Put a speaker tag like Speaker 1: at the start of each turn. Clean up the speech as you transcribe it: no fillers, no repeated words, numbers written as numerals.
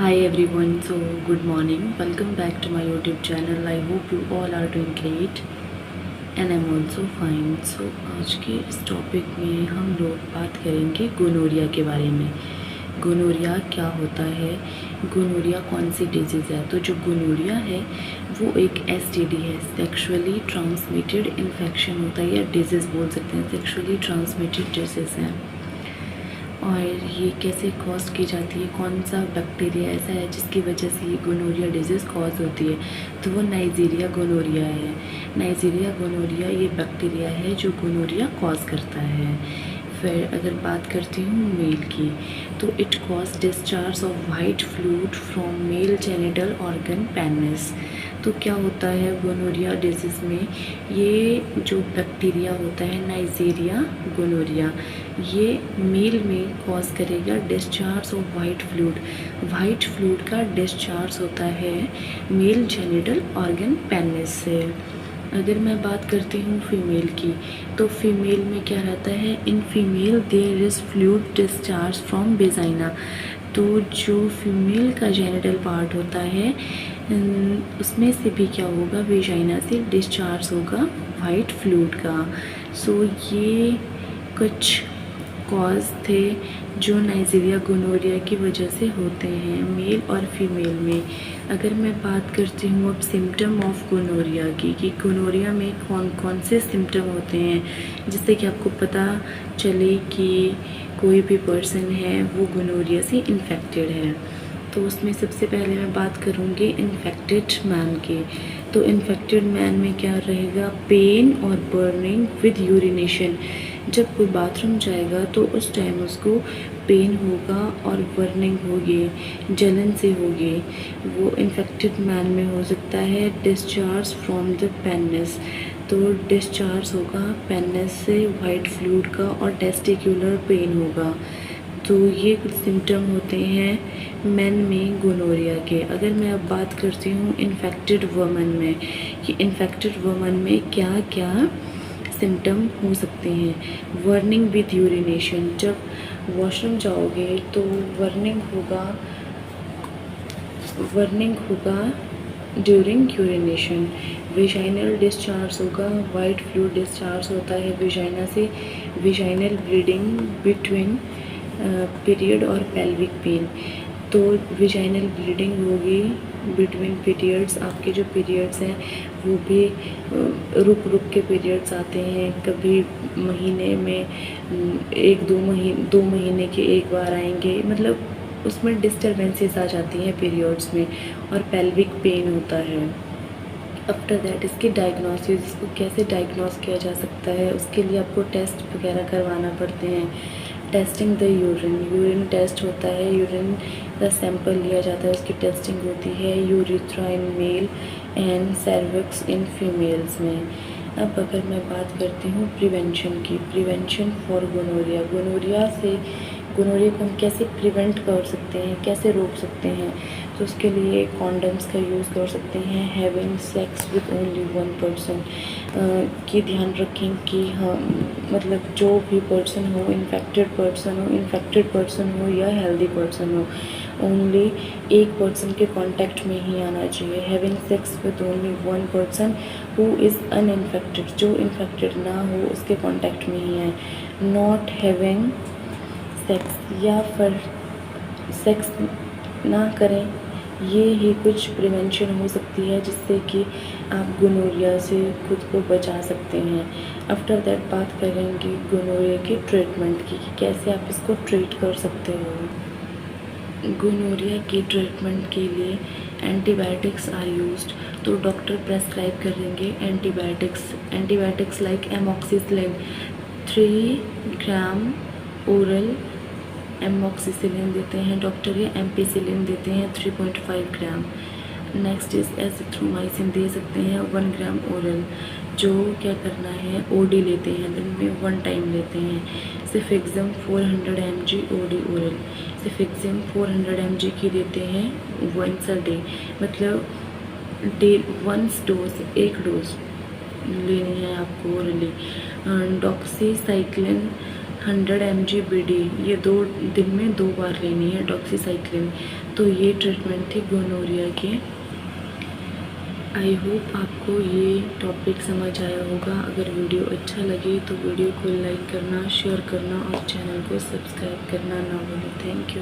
Speaker 1: Hi everyone, so good morning. Welcome back to my YouTube channel. I hope you all are doing great and I'm also fine. So आज के इस topic में हम लोग बात करेंगे गोनोरिया के बारे में। गोनोरिया क्या होता है, गोनोरिया कौन सी डिजीज़ है। तो जो गोनोरिया है वो एक एसटीडी है, सेक्सुअली ट्रांसमिटेड इन्फेक्शन होता है या डिजीज़ बोल सकते हैं, सेक्सुअली ट्रांसमिटेड डिजीज़ है। और ये कैसे कॉज की जाती है, कौन सा बैक्टीरिया ऐसा है जिसकी वजह से ये गोनोरिया डिजीज़ कॉज होती है, तो वो नाइजीरिया गोनोरिया है। नाइजीरिया गोनोरिया ये बैक्टीरिया है जो गोनोरिया कॉज करता है। फिर अगर बात करती हूँ मेल की, तो it cause discharge of white fluid from mail genital organ penis. तो क्या होता है गोनोरिया डिजीज़ में, ये जो बैक्टीरिया होता है नाइजीरिया गोनोरिया, ये मेल में कॉज करेगा discharge of white fluid. White fluid का डिस्चार्ज होता है मेल जेनिटल ऑर्गन पेनिस से। अगर मैं बात करती हूँ फीमेल की, तो फीमेल में क्या रहता है, in female there is fluid discharge from vagina. तो जो फीमेल का जेनिटल पार्ट होता है उसमें से भी क्या होगा, वेजाइना से डिस्चार्ज होगा वाइट फ्लूइड का। सो ये कुछ कॉज थे जो नाइजीरिया गोनोरिया की वजह से होते हैं मेल और फीमेल में। अगर मैं बात करती हूँ अब सिम्टम ऑफ गोनोरिया की, कि गोनोरिया में कौन कौन से सिम्टम होते हैं जिससे कि आपको पता चले कि कोई भी पर्सन है वो गोनोरिया से इन्फेक्टेड है। तो उसमें सबसे पहले मैं बात करूँगी इन्फेक्टेड मैन की। तो इन्फेक्टेड मैन में क्या रहेगा, पेन और बर्निंग विद यूरिनेशन। जब कोई बाथरूम जाएगा तो उस टाइम उसको पेन होगा और बर्निंग होगी, जलन से होगी। वो इन्फेक्टेड मैन में हो सकता है डिस्चार्ज फ्रॉम द पेनिस। तो डिस्चार्ज होगा पेनिस से वाइट फ्लूइड का और टेस्टिकुलर पेन होगा। तो ये कुछ सिम्टम होते हैं मेन में गोनोरिया के। अगर मैं अब बात करती हूँ इन्फेक्टेड वुमन में, कि इन्फेक्टेड वुमन में क्या क्या सिम्टम हो सकते हैं। वर्निंग विद यूरिनेशन, जब वॉशरूम जाओगे तो वर्निंग होगा ड्यूरिंग यूरिनेशन। वेजाइनल डिस्चार्ज होगा, वाइट फ्लूइड डिस्चार्ज होता है वेजाइना से। वेजाइनल ब्लीडिंग बिटवीन पीरियड और पेल्विक पेन। तो वेजाइनल ब्लीडिंग होगी बिटवीन पीरियड्स। आपके जो पीरियड्स हैं वो भी रुक रुक के पीरियड्स आते हैं, कभी महीने में दो महीने के एक बार आएंगे, मतलब उसमें डिस्टर्बेंसेस आ जाती हैं पीरियड्स में, और पेल्विक पेन होता है। आफ्टर दैट इसकी डायग्नोसिस, इसको कैसे डायग्नोस किया जा सकता है, उसके लिए आपको टेस्ट वगैरह करवाना पड़ते हैं। टेस्टिंग द यूरिन टेस्ट होता है, यूरिन का सैंपल लिया जाता है, उसकी टेस्टिंग होती है। Urethra in male and cervix in females में। अब अगर मैं बात करती हूँ प्रिवेंशन की, प्रिवेंशन फॉर गोनोरिया, गोनोरिया को हम कैसे प्रिवेंट कर सकते हैं, कैसे रोक सकते हैं, तो उसके लिए कॉन्डम्स का यूज़ कर सकते हैं। Having sex with only one person की ध्यान रखें कि हाँ, मतलब जो भी पर्सन हो, इन्फेक्टेड पर्सन हो या हेल्दी पर्सन हो, ओनली एक पर्सन के कांटेक्ट में ही आना चाहिए। Having sex with only one person who is uninfected, जो इन्फेक्टेड ना हो उसके कांटेक्ट में ही है। नॉट हैविंग सेक्स, या फिर सेक्स ना करें, ये ही कुछ प्रिवेंशन हो सकती है जिससे कि आप गोनोरिया से खुद को बचा सकते हैं। आफ्टर दैट बात करेंगे गोनोरिया के ट्रीटमेंट की, कि कैसे आप इसको ट्रीट कर सकते हो। गोनोरिया के ट्रीटमेंट के लिए एंटीबायोटिक्स आर यूज्ड। तो डॉक्टर प्रेस्क्राइब करेंगे एंटीबायोटिक्स लाइक एमॉक्सिसिलिन 3 ग्राम ओरल एमॉक्सिसिलिन देते हैं डॉक्टर, या एम्पिसिलिन देते हैं 3.5 ग्राम। नेक्स्ट इज़ एजिथ्रोमाइसिन दे सकते हैं 1 ग्राम ओरल। जो क्या करना है, ओडी लेते हैं, दिन में 1 टाइम लेते हैं। सिफिक्सिम 400 mg ओडी ओरल, सिफिक्सिम 400 mg की देते हैं वंस अ डे, मतलब डे वंस डोज, एक डोज लेनी है आपको ओरली। डॉक्सीसाइक्लिन 100 mg BD, ये 2 दिन में 2 बार लेनी है डॉक्सीसाइक्लिन। तो ये ट्रीटमेंट थी गोनोरिया की। आई होप आपको ये टॉपिक समझ आया होगा। अगर वीडियो अच्छा लगे तो वीडियो को लाइक करना, शेयर करना और चैनल को सब्सक्राइब करना ना भूलें। Thank you.